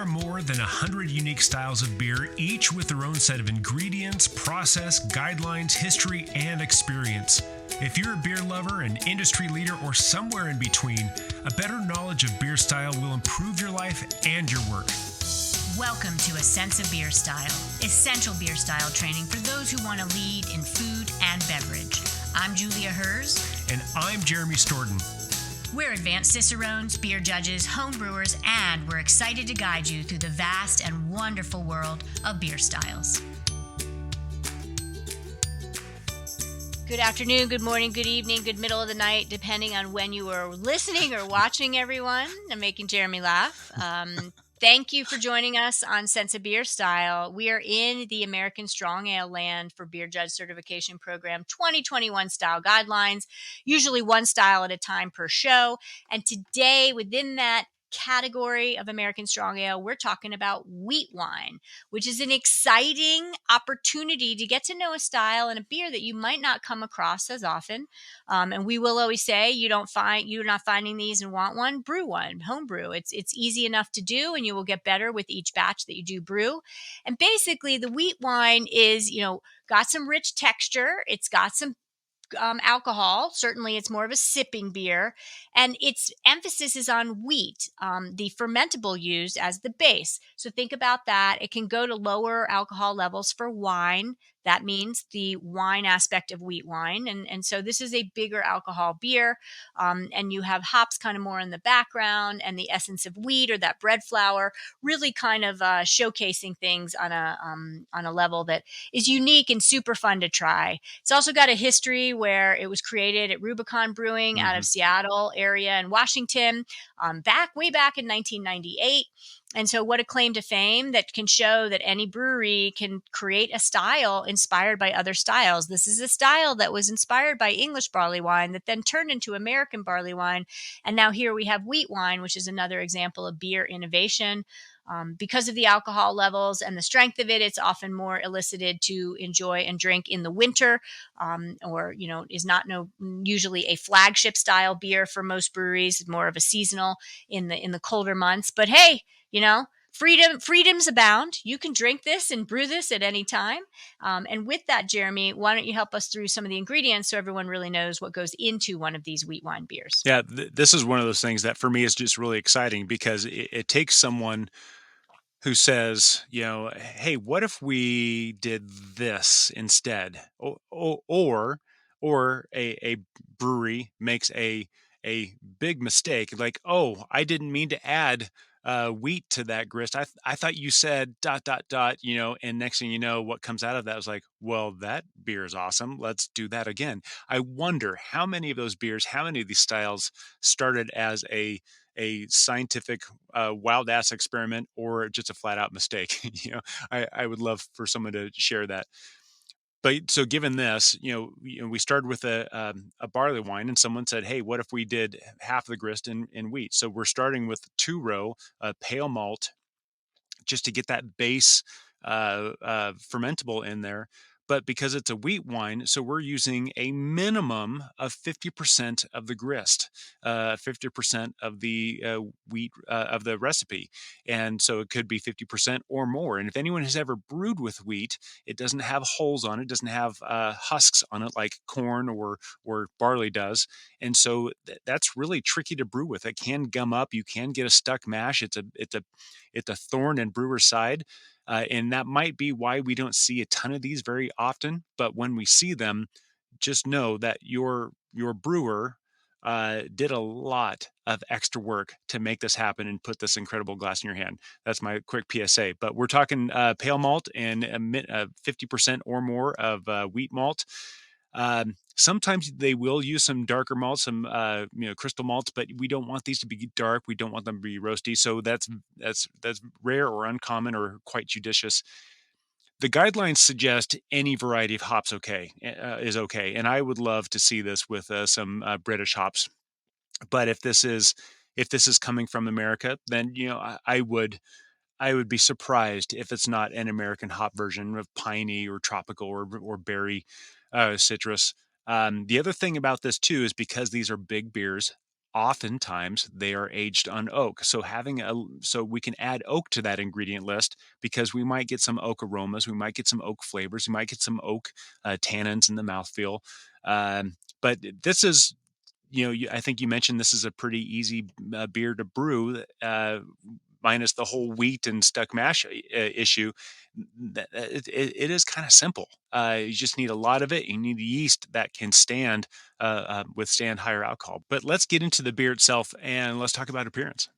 are more than 100 unique styles of beer, each with their own set of ingredients, process, guidelines, history, and experience. If you're a beer lover, an industry leader, or somewhere in between, a better knowledge of beer style will improve your life and your work. Welcome to A Sense of Beer Style, essential beer style training for those who want to lead in food and beverage. I'm Julia Herz. And I'm Jeremy Storton. We're advanced Cicerones, beer judges, home brewers, and we're excited to guide you through the vast and wonderful world of beer styles. Good afternoon, good morning, good evening, good middle of the night, depending on when you are listening or watching, everyone. I'm making Jeremy laugh. Thank you for joining us on Sense of Beer Style. We are in the American Strong Ale land for Beer Judge Certification Program 2021 style guidelines, usually one style at a time per show. And today, within that category of American Strong Ale, we're talking about Wheatwine, which is an exciting opportunity to get to know a style and a beer that you might not come across as often. And we will always say, you're not finding these and want one, brew one, home brew. It's easy enough to do, and you will get better with each batch that you do brew. And basically, the Wheatwine is, got some rich texture. It's got some alcohol. Certainly, it's more of a sipping beer, and its emphasis is on wheat, the fermentable used as the base. So think about that. It can go to lower alcohol levels for wine. That means the wine aspect of wheat wine. And so this is a bigger alcohol beer. And you have hops kind of more in the background and the essence of wheat or that bread flour, really kind of showcasing things on a level that is unique and super fun to try. It's also got a history where it was created at Rubicon Brewing out of Seattle area in Washington, way back in 1998. And so what a claim to fame that can show that any brewery can create a style inspired by other styles. This is a style that was inspired by English barley wine that then turned into American barley wine. And now here we have wheat wine, which is another example of beer innovation. Because of the alcohol levels and the strength of it, it's often more elicited to enjoy and drink in the winter, or is not usually a flagship style beer for most breweries. More of a seasonal in the colder months. But hey, freedoms abound. You can drink this and brew this at any time. And with that, Jeremy, why don't you help us through some of the ingredients so everyone really knows what goes into one of these wheat wine beers? Yeah, this is one of those things that for me is just really exciting because it takes someone who says, hey, what if we did this instead? Or a brewery makes a big mistake, like, oh, I didn't mean to add wheat to that grist. I thought you said ... and next thing you know, what comes out of that is like, well, that beer is awesome. Let's do that again. I wonder how many of those beers, how many of these styles started as a scientific wild ass experiment or just a flat out mistake. I would love for someone to share that. But so given this, we started with a barley wine, and someone said, hey, what if we did half the grist in wheat? So we're starting with 2-row pale malt just to get that base fermentable in there. But because it's a wheat wine, so we're using a minimum of 50% of the grist, 50% of the wheat of the recipe. And so it could be 50% or more. And if anyone has ever brewed with wheat, it doesn't have holes on it, doesn't have husks on it like corn or barley does. And so that's really tricky to brew with. It can gum up. You can get a stuck mash. It's a thorn in brewer's side. And that might be why we don't see a ton of these very often. But when we see them, just know that your brewer did a lot of extra work to make this happen and put this incredible glass in your hand. That's my quick PSA. But we're talking pale malt and 50% or more of wheat malt. Sometimes they will use some darker malts, some crystal malts, but we don't want these to be dark. We don't want them to be roasty. So that's rare or uncommon or quite judicious. The guidelines suggest any variety of hops is okay, and I would love to see this with some British hops. But if this is coming from America, then I would be surprised if it's not an American hop version of piney or tropical or berry citrus. The other thing about this too is because these are big beers, oftentimes they are aged on oak. So so we can add oak to that ingredient list because we might get some oak aromas, we might get some oak flavors, we might get some oak tannins in the mouthfeel. But this is, I think you mentioned this is a pretty easy beer to brew, minus the whole wheat and stuck mash issue. It is kind of simple. You just need a lot of it. You need yeast that can withstand higher alcohol. But let's get into the beer itself and let's talk about appearance.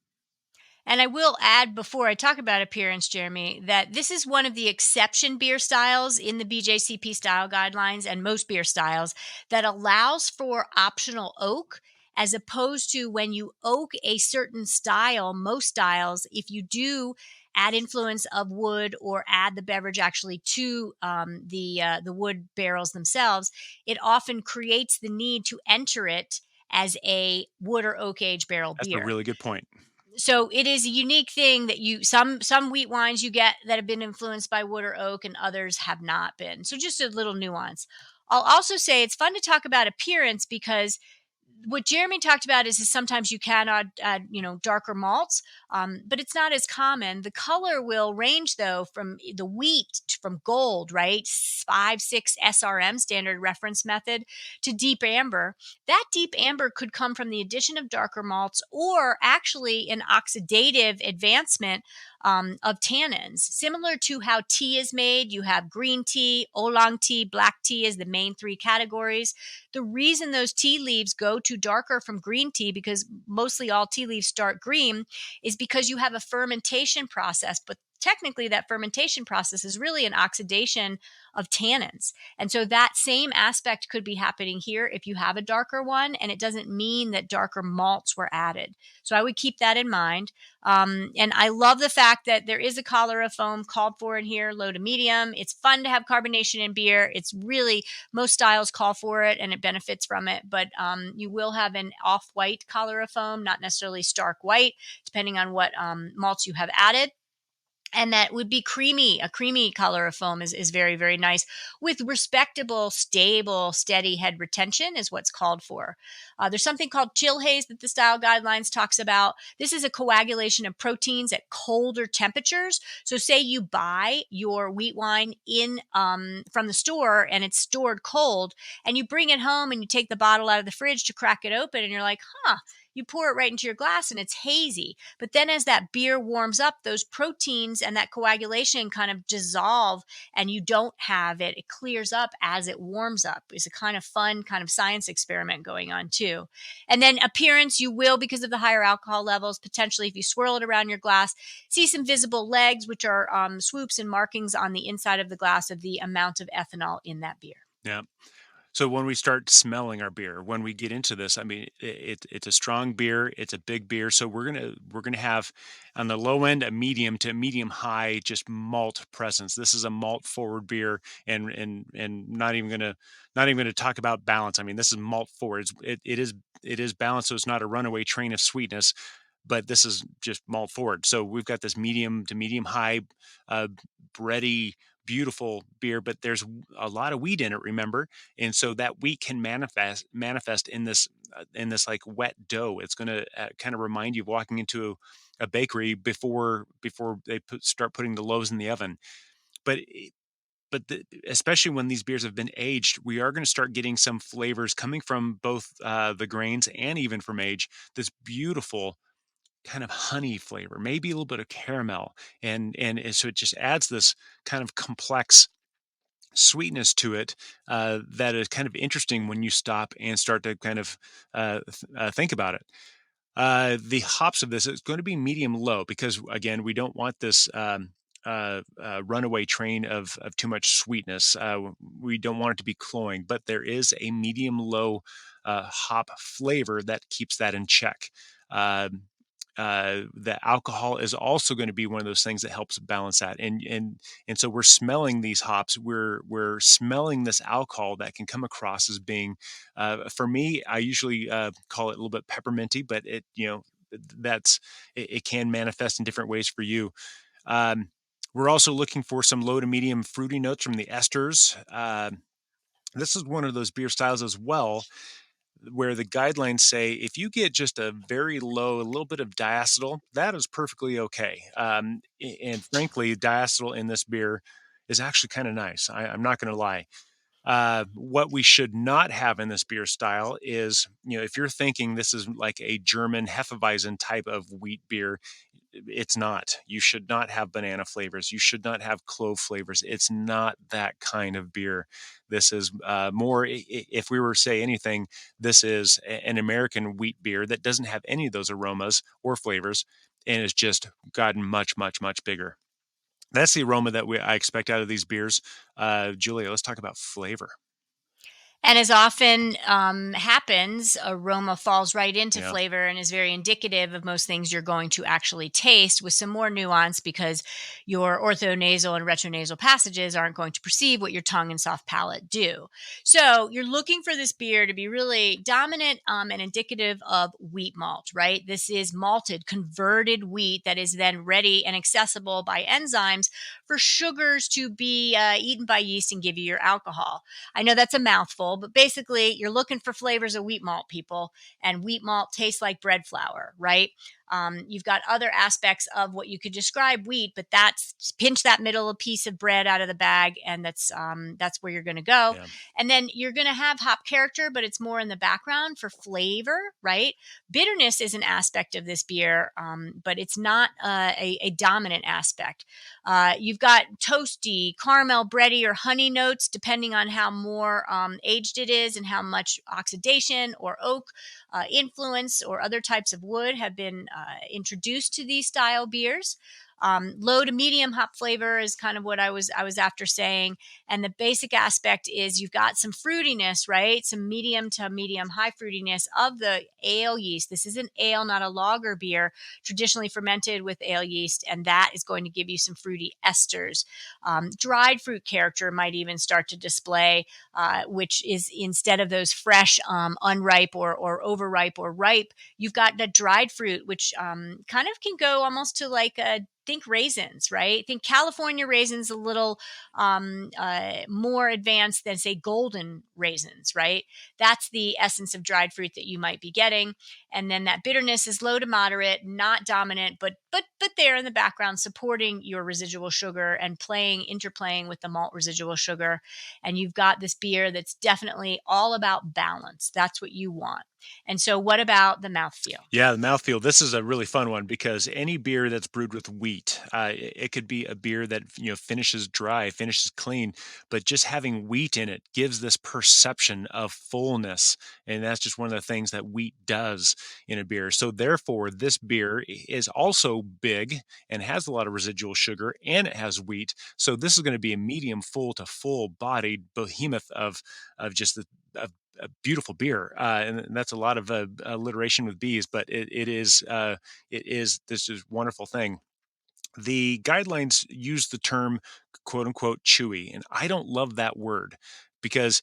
And I will add before I talk about appearance, Jeremy, that this is one of the exception beer styles in the BJCP style guidelines and most beer styles that allows for optional oak, as opposed to when you oak a certain style, most styles, if you do add influence of wood or add the beverage actually to the wood barrels themselves, it often creates the need to enter it as a wood or oak age barrel That's a beer. really good point. So it is a unique thing that some wheat wines you get that have been influenced by wood or oak and others have not been. So just a little nuance. I'll also say it's fun to talk about appearance because what Jeremy talked about is sometimes you can add darker malts, but it's not as common. The color will range though from the wheat from gold, right, 5-6 SRM standard reference method, to deep amber. That deep amber could come from the addition of darker malts or actually an oxidative advancement of tannins, similar to how tea is made. You have green tea, oolong tea, black tea as the main three categories. The reason those tea leaves go to darker from green tea, because mostly all tea leaves start green, is because you have a fermentation process. But technically, that fermentation process is really an oxidation of tannins. And so that same aspect could be happening here if you have a darker one, and it doesn't mean that darker malts were added. So I would keep that in mind. And I love the fact that there is a collar of foam called for in here, low to medium. It's fun to have carbonation in beer. It's really, most styles call for it and it benefits from it. But you will have an off-white collar of foam, not necessarily stark white, depending on what malts you have added. And that would be creamy. A creamy color of foam is very, very nice with respectable, stable, steady head retention is what's called for. There's something called chill haze that the style guidelines talks about. This is a coagulation of proteins at colder temperatures. So say you buy your wheat wine in from the store and it's stored cold, and you bring it home and you take the bottle out of the fridge to crack it open and you're like, you pour it right into your glass and it's hazy. But then as that beer warms up, those proteins and that coagulation kind of dissolve and you don't have it. It clears up as it warms up. It's a kind of fun kind of science experiment going on too. And then appearance, you will, because of the higher alcohol levels, potentially if you swirl it around your glass, see some visible legs, which are swoops and markings on the inside of the glass of the amount of ethanol in that beer. Yeah. So when we start smelling our beer, when we get into this, I mean, it's a strong beer, it's a big beer. So we're gonna have on the low end a medium to medium high just malt presence. This is a malt forward beer, and not even gonna talk about balance. I mean, this is malt forward. It is balanced, so it's not a runaway train of sweetness, but this is just malt forward. So we've got this medium to medium high, uh, bready, beautiful beer, but there's a lot of wheat in it. Remember, and so that wheat can manifest in this like wet dough. It's going to kind of remind you of walking into a bakery before they start putting the loaves in the oven. But especially when these beers have been aged, we are going to start getting some flavors coming from both the grains and even from age. This beautiful kind of honey flavor, maybe a little bit of caramel, so it just adds this kind of complex sweetness to it that is kind of interesting when you stop and start to kind of think about it. The hops of this is going to be medium low because again, we don't want this runaway train of too much sweetness. We don't want it to be cloying, but there is a medium low hop flavor that keeps that in check. Um the alcohol is also going to be one of those things that helps balance that, and so we're smelling these hops, we're smelling this alcohol that can come across as being, for me, I usually call it a little bit pepperminty, but it can manifest in different ways for you. um, we're also looking for some low to medium fruity notes from the esters. This is one of those beer styles as well where the guidelines say if you get just a very low, a little bit of diacetyl, that is perfectly okay. And frankly, diacetyl in this beer is actually kind of nice. I'm not going to lie. What we should not have in this beer style is, if you're thinking this is like a German Hefeweizen type of wheat beer, it's not. You should not have banana flavors. You should not have clove flavors. It's not that kind of beer. This is more, if we were to say anything, this is an American wheat beer that doesn't have any of those aromas or flavors and has just gotten much, much, much bigger. That's the aroma that I expect out of these beers. Julia, let's talk about flavor. And as often happens, aroma falls right into Yeah. flavor and is very indicative of most things you're going to actually taste, with some more nuance because your orthonasal and retronasal passages aren't going to perceive what your tongue and soft palate do. So you're looking for this beer to be really dominant and indicative of wheat malt, right? This is malted, converted wheat that is then ready and accessible by enzymes for sugars to be eaten by yeast and give you your alcohol. I know that's a mouthful, but basically you're looking for flavors of wheat malt, people, and wheat malt tastes like bread flour, right? You've got other aspects of what you could describe wheat, but that's pinch that middle piece of bread out of the bag, and that's where you're going to go. Yeah. And then you're going to have hop character, but it's more in the background for flavor, right? Bitterness is an aspect of this beer, but it's not a dominant aspect. You've got toasty, caramel, bready, or honey notes, depending on how more aged it is and how much oxidation or oak influence or other types of wood have been introduced to these style beers. Low to medium hop flavor is kind of what I was after saying, and the basic aspect is you've got some fruitiness, right? Some medium to medium high fruitiness of the ale yeast. This is an ale, not a lager beer, traditionally fermented with ale yeast, and that is going to give you some fruity esters. Dried fruit character might even start to display, which is instead of those fresh, unripe or overripe or ripe, you've got the dried fruit, which kind of can go almost to like a think raisins, right? Think California raisins a little more advanced than say golden raisins, right? That's the essence of dried fruit that you might be getting. And then that bitterness is low to moderate, not dominant, but there in the background supporting your residual sugar and interplaying with the malt residual sugar. And you've got this beer that's definitely all about balance. That's what you want. And so what about the mouthfeel? Yeah, the mouthfeel. This is a really fun one because any beer that's brewed with wheat, it could be a beer that finishes dry, finishes clean, but just having wheat in it gives this perception of fullness, and that's just one of the things that wheat does in a beer. So therefore, this beer is also big and has a lot of residual sugar, and it has wheat. So this is going to be a medium full to full bodied behemoth of just a beautiful beer, and that's a lot of alliteration with bees, but it is this is wonderful thing. The guidelines use the term "quote unquote" chewy, and I don't love that word because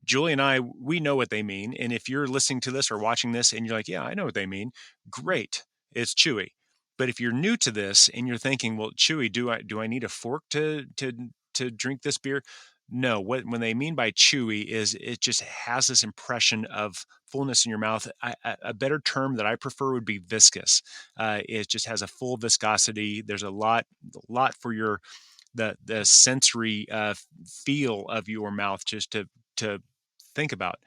Julie and I, we know what they mean, and if you're listening to this or watching this and you're like, yeah, I know what they mean, great, it's chewy. But if you're new to this and you're thinking, well, chewy, do I need a fork to drink this beer? No, when they mean by chewy is it just has this impression of fullness in your mouth. A better term that I prefer would be viscous. It just has a full viscosity. There's a lot for the sensory feel of your mouth just to think about.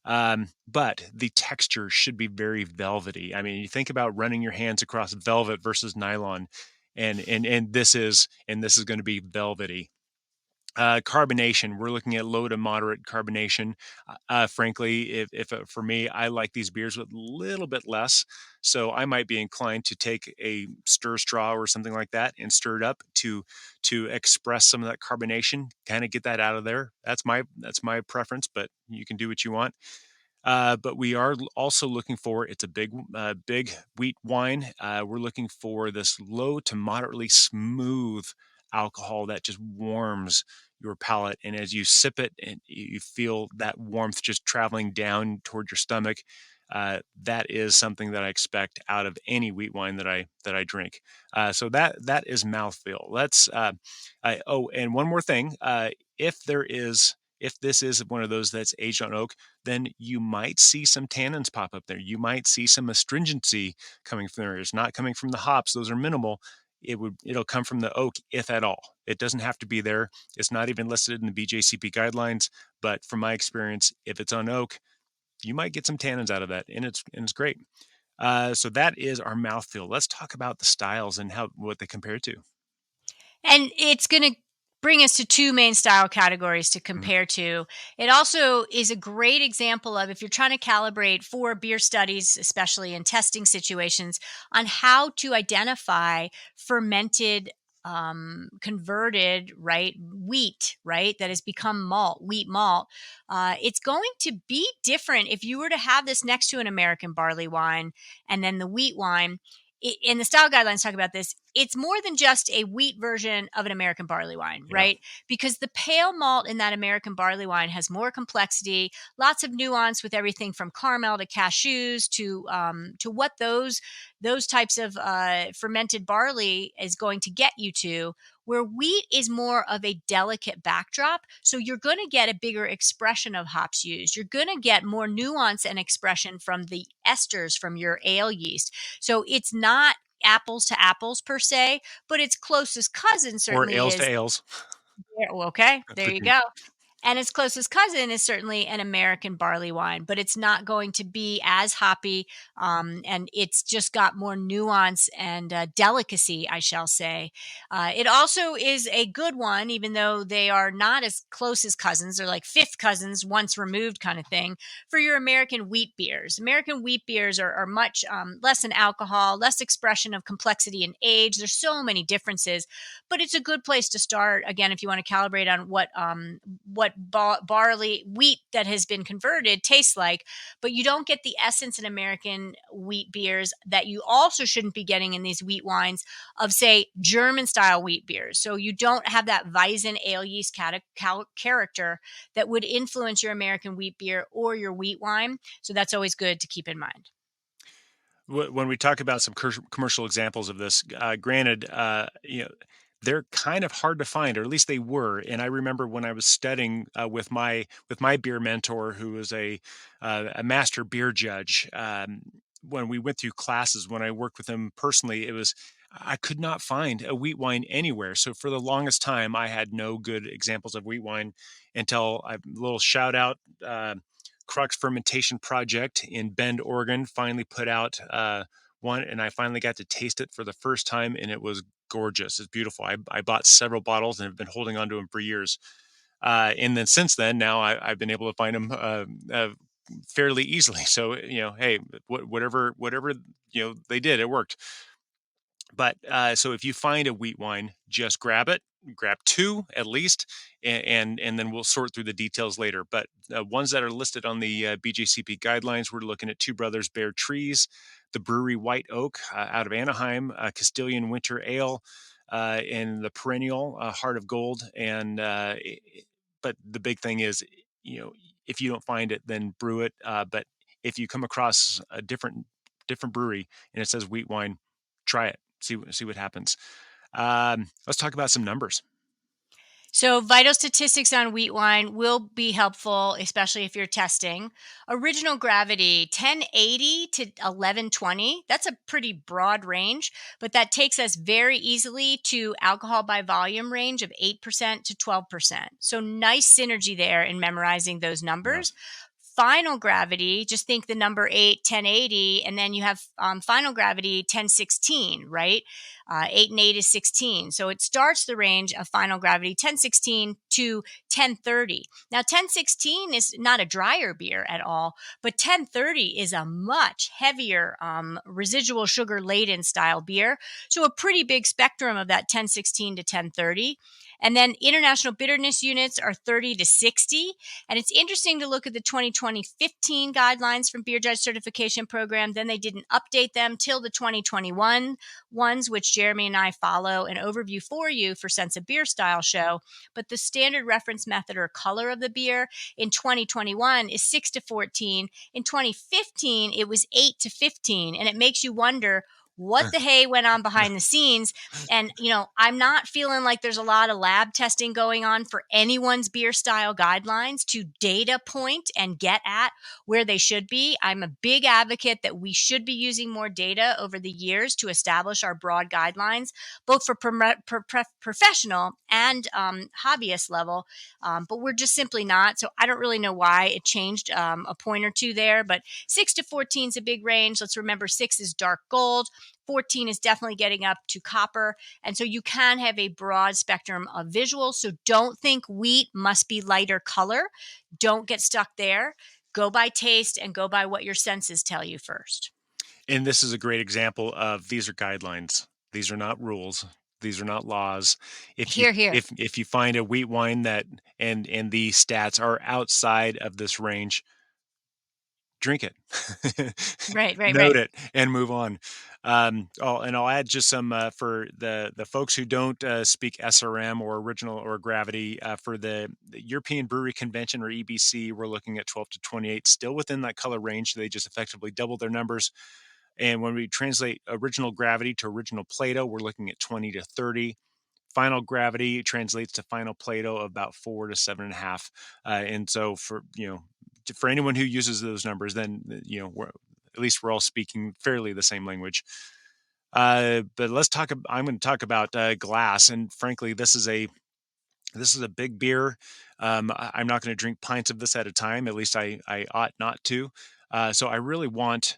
But the texture should be very velvety. I mean, you think about running your hands across velvet versus nylon, and this is going to be velvety. Carbonation, we're looking at low to moderate carbonation. Frankly, if for me, I like these beers with a little bit less. So I might be inclined to take a stir straw or something like that and stir it up to express some of that carbonation, kind of get that out of there. That's my preference, but you can do what you want. But we are also looking for, it's a big wheat wine. We're looking for this low to moderately smooth alcohol that just warms your palate. And as you sip it and you feel that warmth just traveling down toward your stomach, that is something that I expect out of any wheat wine that I drink. So that is mouthfeel. And one more thing, if there is if this is one of those that's aged on oak, then you might see some tannins pop up there. You might see some astringency coming from there. It's not coming from the hops; those are minimal. It'll come from the oak, if at all. It doesn't have to be there. It's not even listed in the BJCP guidelines. But from my experience, if it's on oak, you might get some tannins out of that, and it's great. So that is our mouthfeel. Let's talk about the styles and what they compare to. And it's going to bring us to two main style categories to Mhm. compare to. It also is a great example of if you're trying to calibrate for beer studies, especially in testing situations, on how to identify fermented converted right wheat, right, that has become malt, wheat malt. It's going to be different if you were to have this next to an American barley wine and then the wheat wine. And the style guidelines talk about this. It's more than just a wheat version of an American barley wine, Yeah. right? Because the pale malt in that American barley wine has more complexity, lots of nuance with everything from caramel to cashews to what those types of fermented barley is going to get you to. Where wheat is more of a delicate backdrop, so you're going to get a bigger expression of hops used. You're going to get more nuance and expression from the esters from your ale yeast. So it's not apples to apples per se, but its closest cousin Or certainly ales to is. ales. Yeah, well, okay, That's there the you thing. go. And its closest cousin is certainly an American barley wine, but it's not going to be as hoppy. And it's just got more nuance and delicacy, I shall say. It also is a good one, even though they are not as close as cousins. They're like fifth cousins, once removed kind of thing, for your American wheat beers. American wheat beers are much less in alcohol, less expression of complexity and age. There's so many differences, but it's a good place to start. Again, if you want to calibrate on what barley wheat that has been converted tastes like, but you don't get the essence in American wheat beers that you also shouldn't be getting in these wheat wines of, say, German style wheat beers. So you don't have that Weizen ale yeast character that would influence your American wheat beer or your wheat wine. So that's always good to keep in mind. When we talk about some commercial examples of this, granted, they're kind of hard to find, or at least they were. And I remember when I was studying with my beer mentor, who was a master beer judge. When we went through classes, when I worked with him personally, I could not find a wheat wine anywhere. So for the longest time, I had no good examples of wheat wine until a little shout out. Crux Fermentation Project in Bend, Oregon, finally put out one, and I finally got to taste it for the first time, and it was gorgeous. It's beautiful. I bought several bottles and have been holding on to them for years. And then since then, now I've been able to find them fairly easily. So hey, whatever they did, it worked. But so if you find a wheat wine, just grab it, grab two at least, and then we'll sort through the details later. But ones that are listed on the BJCP guidelines, we're looking at Two Brothers Bare Trees, the brewery White Oak out of Anaheim, Castilian Winter Ale, and the perennial Heart of Gold. And but the big thing is, if you don't find it, then brew it. But if you come across a different brewery and it says wheat wine, try it. See what happens. Let's talk about some numbers. So, vital statistics on wheat wine will be helpful, especially if you're testing. Original gravity 1080 to 1120. That's a pretty broad range, but that takes us very easily to alcohol by volume range of 8% to 12%. So, nice synergy there in memorizing those Yeah. numbers. Final gravity, just think the number 8, 1080, and then you have final gravity 1016, right? 8 and 8 is 16. So it starts the range of final gravity 1016 to 1030. Now, 1016 is not a drier beer at all, but 1030 is a much heavier residual sugar laden style beer. So a pretty big spectrum of that 1016 to 1030. And then international bitterness units are 30 to 60. And it's interesting to look at the 2015 guidelines from Beer Judge Certification Program. Then they didn't update them till the 2021 ones, which Jeremy and I follow an overview for you for Sense of Beer Style Show. But the standard reference method or color of the beer in 2021 is 6 to 14. In 2015, it was 8 to 15. And it makes you wonder, what the hay went on behind the scenes. And, I'm not feeling like there's a lot of lab testing going on for anyone's beer style guidelines to data point and get at where they should be. I'm a big advocate that we should be using more data over the years to establish our broad guidelines, both for professional and hobbyist level. But we're just simply not. So I don't really know why it changed a point or two there. But 6 to 14 is a big range. Let's remember 6 is dark gold. 14 is definitely getting up to copper. And so you can have a broad spectrum of visuals. So don't think wheat must be lighter color. Don't get stuck there. Go by taste and go by what your senses tell you first. And this is a great example of these are guidelines. These are not rules. These are not laws. Here, here. If you find a wheat wine that and the stats are outside of this range, drink it, Right, right, note right. it, and move on. And I'll add just some for the folks who don't speak SRM or original or gravity for the European Brewery Convention or EBC. We're looking at 12 to 28, still within that color range. They just effectively doubled their numbers. And when we translate original gravity to original Plato, we're looking at 20 to 30. Final gravity translates to final Plato of about 4 to 7.5. And so for anyone who uses those numbers, then at least we're all speaking fairly the same language. But let's talk. I'm going to talk about glass, and frankly, this is a big beer. I'm not going to drink pints of this at a time. At least I ought not to. So I really want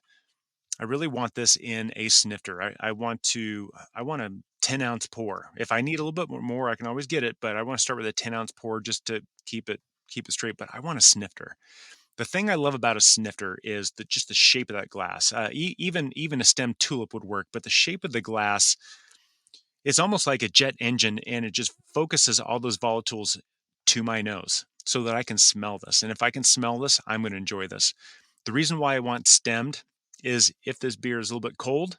this in a snifter. I want a 10-ounce pour. If I need a little bit more, I can always get it, but I want to start with a 10-ounce pour just to keep it straight. But I want a snifter. The thing I love about a snifter is just the shape of that glass. Even a stem tulip would work, but the shape of the glass, it's almost like a jet engine, and it just focuses all those volatiles to my nose so that I can smell this. And if I can smell this, I'm going to enjoy this. The reason why I want stemmed is if this beer is a little bit cold,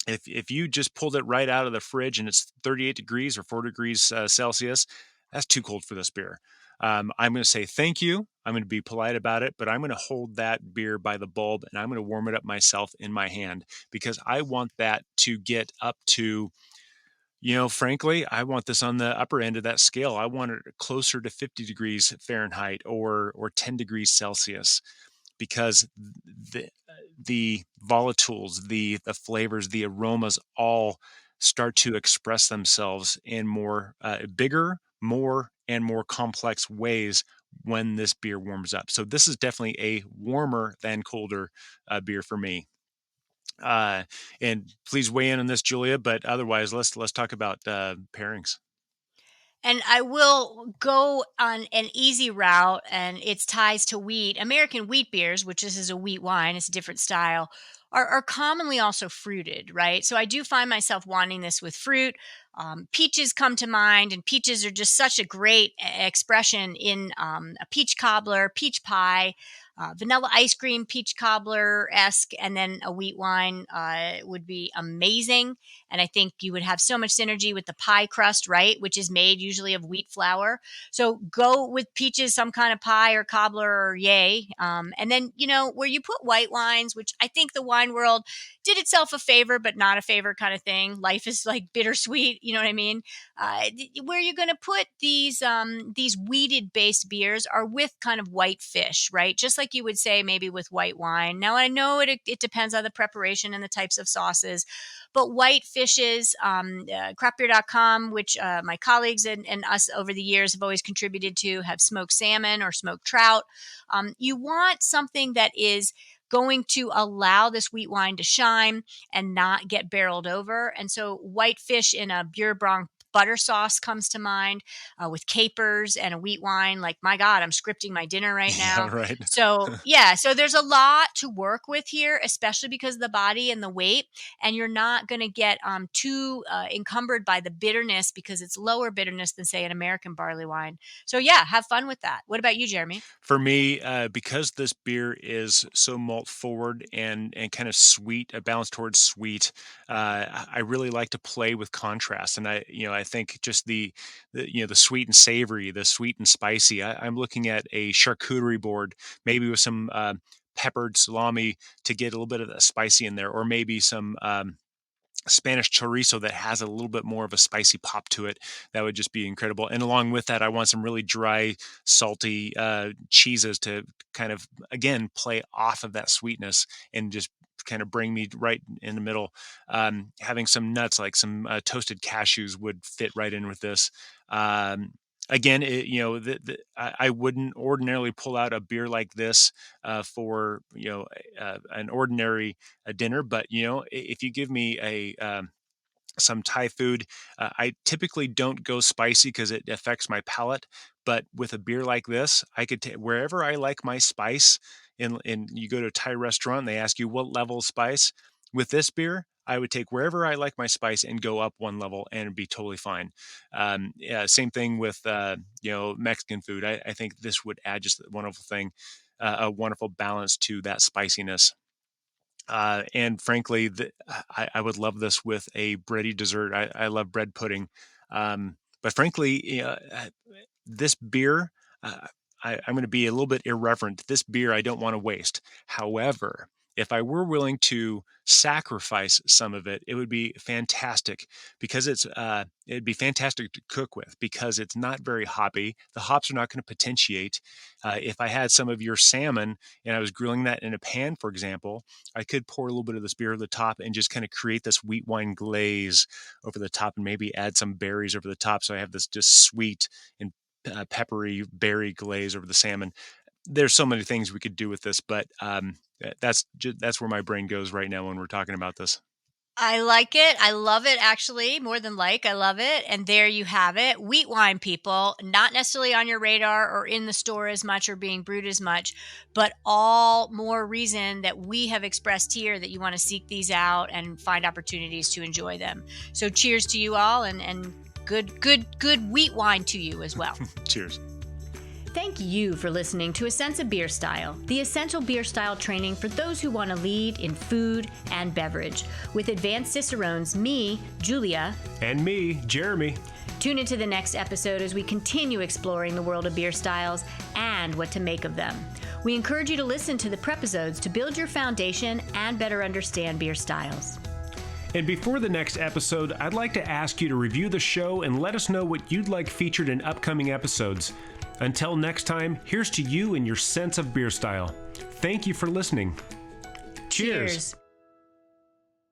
if you just pulled it right out of the fridge and it's 38 degrees or 4 degrees Celsius, that's too cold for this beer. I'm going to say thank you. I'm going to be polite about it, but I'm going to hold that beer by the bulb and I'm going to warm it up myself in my hand because I want that to get up to, frankly, I want this on the upper end of that scale. I want it closer to 50 degrees Fahrenheit or 10 degrees Celsius because the volatiles, the flavors, the aromas all start to express themselves in more bigger, more and more complex ways when this beer warms up. So this is definitely a warmer than colder beer for me. And please weigh in on this, Julia. But otherwise, let's talk about pairings. And I will go on an easy route, and its ties to wheat. American wheat beers, which this is a wheat wine, it's a different style, are commonly also fruited, right? So I do find myself wanting this with fruit. Peaches come to mind, and peaches are just such a great expression in a peach cobbler, peach pie, vanilla ice cream, peach cobbler esque, and then a wheat wine would be amazing. And I think you would have so much synergy with the pie crust, right? Which is made usually of wheat flour. So go with peaches, some kind of pie or cobbler or yay. And then, where you put white wines, which I think the wine world did itself a favor, but not a favor kind of thing. Life is like bittersweet. You know what I mean? Where you're going to put these wheated based beers are with kind of white fish, right? Just like you would say maybe with white wine. Now I know it depends on the preparation and the types of sauces, but white fishes, craftbeer.com, which my colleagues and us over the years have always contributed to, have smoked salmon or smoked trout. You want something that is going to allow this wheat wine to shine and not get barreled over. And so white fish in a Beer Blanc butter sauce comes to mind with capers and a wheat wine. Like, my God, I'm scripting my dinner right now. Yeah, right. So yeah, so there's a lot to work with here, especially because of the body and the weight. And you're not going to get too encumbered by the bitterness because it's lower bitterness than, say, an American barley wine. So yeah, have fun with that. What about you, Jeremy? For me, because this beer is so malt forward and kind of sweet, a balance towards sweet, I really like to play with contrast. And I think just the sweet and savory, the sweet and spicy. I'm looking at a charcuterie board, maybe with some peppered salami to get a little bit of the spicy in there, or maybe some Spanish chorizo that has a little bit more of a spicy pop to it. That would just be incredible. And along with that, I want some really dry, salty cheeses to kind of, again, play off of that sweetness and just kind of bring me right in the middle. Having some nuts, like some toasted cashews, would fit right in with this. Again, I wouldn't ordinarily pull out a beer like this for an ordinary dinner, but if you give me some Thai food. I typically don't go spicy because it affects my palate. But with a beer like this, I could take wherever I like my spice. And you go to a Thai restaurant, and they ask you what level of spice. With this beer, I would take wherever I like my spice and go up one level, and it'd be totally fine. Yeah, same thing with Mexican food. I think this would add just a wonderful thing, a wonderful balance to that spiciness. And frankly, I would love this with a bready dessert. I love bread pudding. But frankly, this beer, I'm going to be a little bit irreverent. This beer, I don't want to waste. However, if I were willing to sacrifice some of it, it would be fantastic because it'd be fantastic to cook with because it's not very hoppy. The hops are not going to potentiate. If I had some of your salmon and I was grilling that in a pan, for example, I could pour a little bit of this beer over the top and just kind of create this wheat wine glaze over the top and maybe add some berries over the top. So I have this just sweet and peppery berry glaze over the salmon. There's so many things we could do with this, but that's where my brain goes right now when we're talking about this. I like it. I love it, actually, more than like. I love it. And there you have it. Wheat wine, people, not necessarily on your radar or in the store as much or being brewed as much, but all more reason that we have expressed here that you want to seek these out and find opportunities to enjoy them. So cheers to you all, and good wheat wine to you as well. Cheers. Thank you for listening to A Sense of Beer Style, the essential beer style training for those who want to lead in food and beverage. With advanced Cicerones, me, Julia, and me, Jeremy. Tune into the next episode as we continue exploring the world of beer styles and what to make of them. We encourage you to listen to the prepisodes to build your foundation and better understand beer styles. And before the next episode, I'd like to ask you to review the show and let us know what you'd like featured in upcoming episodes. Until next time, here's to you and your sense of beer style. Thank you for listening. Cheers.